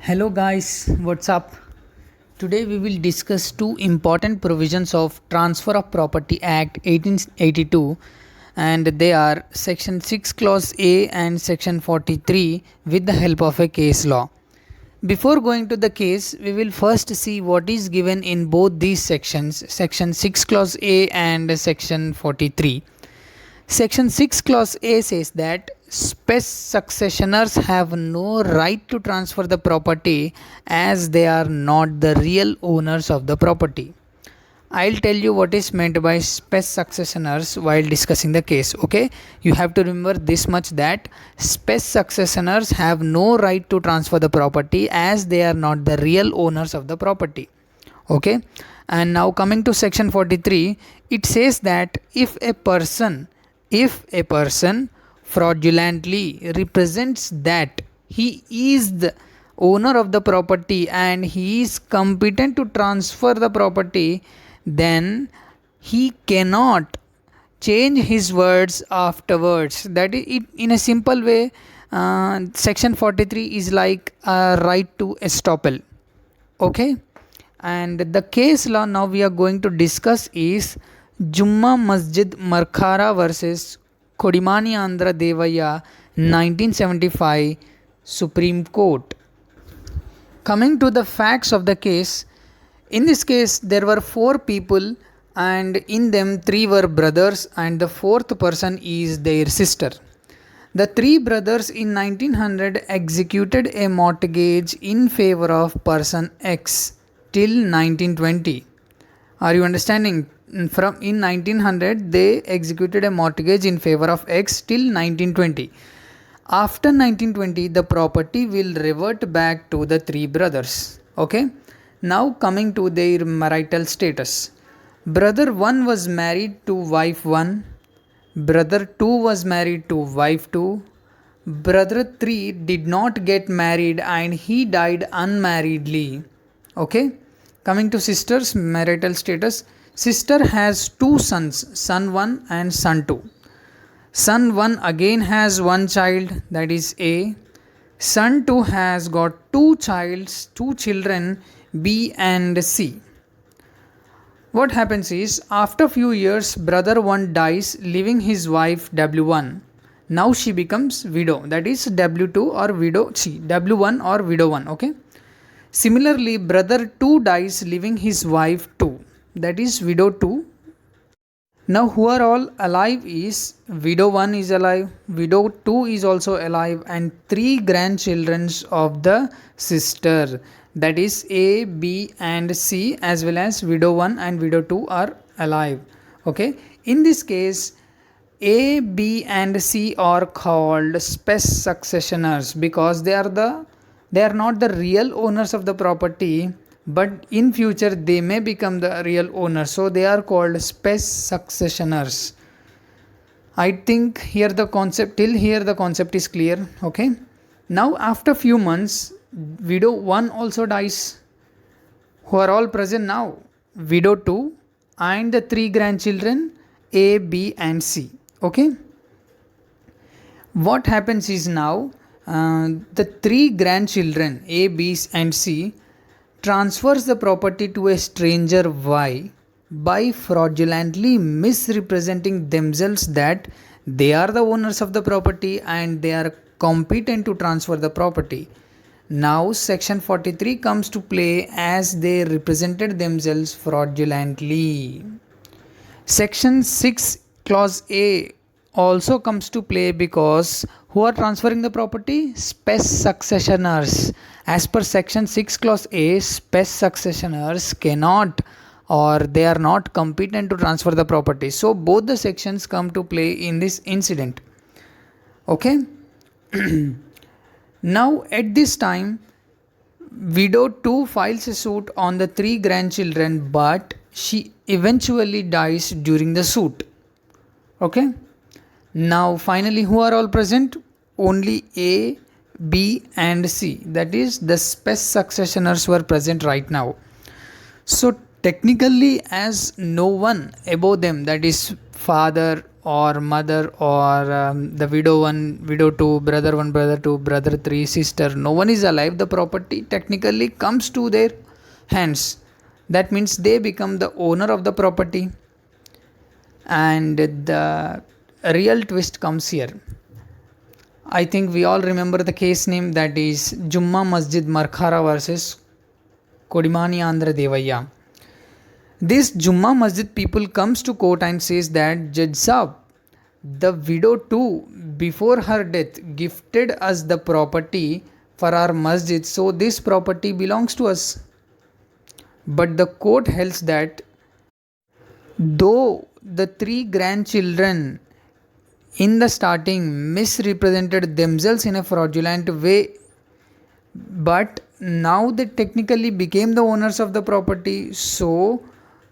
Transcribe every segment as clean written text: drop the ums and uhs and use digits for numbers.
Hello guys, what's up? Today we will discuss two important provisions of Transfer of Property Act 1882, and they are section 6 clause A and section 43 with the help of a case law. Before going to the case, we will first see what is given in both these sections, section 6 clause A and section 43. Section 6 clause A says that spes successioners have no right to transfer the property as they are not the real owners of the property. I'll tell you what is meant by spes successioners while discussing the case. Okay, you have to remember this much, that spes successioners have no right to transfer the property as they are not the real owners of the property. Okay, and now coming to section 43, it says that if a person fraudulently represents that he is the owner of the property and he is competent to transfer the property, then he cannot change his words afterwards. That is it. In a simple way, section 43 is like a right to estoppel. Okay, and the case law now we are going to discuss is Jumma masjid mercara versus Kodimani Andhra Devaya 1975 Supreme Court. Coming to the facts of the case, in this case there were 4 people and in them 3 were brothers and the 4th person is their sister. The 3 brothers in 1900 executed a mortgage in favor of person X till 1920. Are you understanding? From in 1900 they executed a mortgage in favor of X till 1920. After 1920 the property will revert back to the 3 brothers. Okay, now coming to their marital status. Brother 1 was married to wife 1, brother 2 was married to wife 2, brother 3 did not get married and he died unmarriedly. Okay, coming to sisters marital status. Sister has 2 sons, son 1 and son 2. Son 1 again has 1 child, that is A. Son 2 has got 2 children, B and C. What happens is, after few years, brother 1 dies, leaving his wife W1. Now she becomes widow, that is W2 or widow, W1 or widow 1. Okay. Similarly, brother 2 dies, leaving his wife 2. That is widow 2. Now who are all alive is widow 1 is alive, widow 2 is also alive, and 3 grandchildren of the sister, that is A, B and C, as well as widow 1 and widow 2 are alive. Okay, in this case A, B and C are called spes successioners because they are not the real owners of the property, but in future they may become the real owner, so they are called spes successioners. I think here the concept is clear. Okay, now after few months widow 1 also dies. Who are all present now? Widow 2 and the 3 grandchildren A, B and C. Okay, what happens is now the 3 grandchildren A, B and C transfers the property to a stranger Y by fraudulently misrepresenting themselves that they are the owners of the property and they are competent to transfer the property. Now section 43 comes to play as they represented themselves fraudulently. Section 6 clause A also comes to play because who are transferring the property? Spes successioners. As per section 6 clause A, spes successioners cannot or they are not competent to transfer the property. So both the sections come to play in this incident. Okay. Now at this time widow 2 files a suit on the 3 grandchildren, but she eventually dies during the suit. Okay. Now finally who are all present? Only A, B and C, that is the spes successioners were present right now. So technically, as no one above them, that is father, or mother or the widow 1, widow 2, brother 1, brother 2, brother 3, sister, no one is alive, the property technically comes to their hands. That means they become the owner of the property. And the real twist comes here. I think we all remember the case name, that is Jumma Masjid Mercara versus Kodimani Andhra Devaya. This Jumma Masjid people comes to court and says that Judge Saab, the widow too, before her death, gifted us the property for our masjid, so this property belongs to us. But the court held that though the three grandchildren in the starting misrepresented themselves in a fraudulent way, but now they technically became the owners of the property. So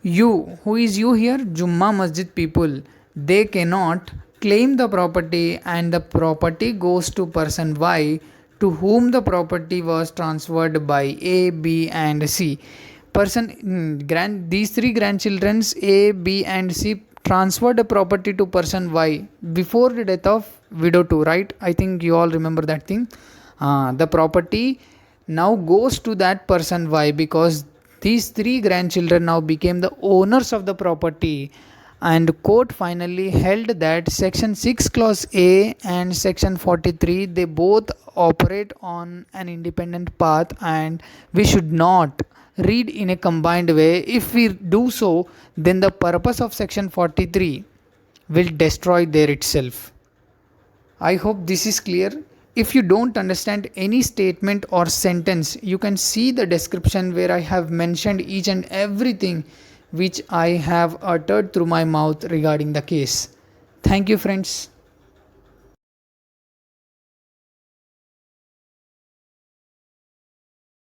you, who is you here, Jumma Masjid people, they cannot claim the property, and the property goes to person Y, to whom the property was transferred by A, B and C. These three grandchildren's A, B and C transferred the property to person Y before the death of widow 2, right? I think you all remember that thing. The property now goes to that person Y, because these three grandchildren now became the owners of the property. And court finally held that section 6 clause A and section 43, they both operate on an independent path, and we should not read in a combined way. If we do so, then the purpose of section 43 will destroy there itself. I hope this is clear. If you don't understand any statement or sentence, you can see the description where I have mentioned each and everything which I have uttered through my mouth regarding the case. Thank you, friends.